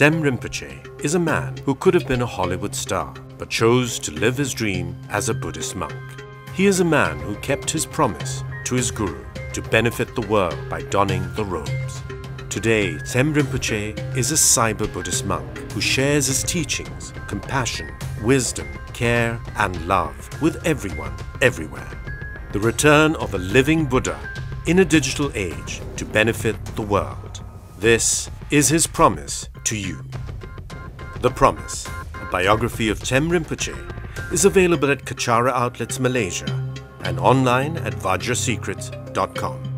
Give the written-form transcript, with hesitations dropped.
Sem Rinpoche is a man who could have been a Hollywood star, but chose to live his dream as a Buddhist monk. He is a man who kept his promise to his guru to benefit the world by donning the robes. Today, Sem Rinpoche is a cyber Buddhist monk who shares his teachings, compassion, wisdom, care, and love with everyone, everywhere. The return of a living Buddha in a digital age to benefit the world. This is his promise to you. The Promise, a biography of Sem Rinpoche, is available at Kachara Outlets Malaysia and online at vajrasecrets.com.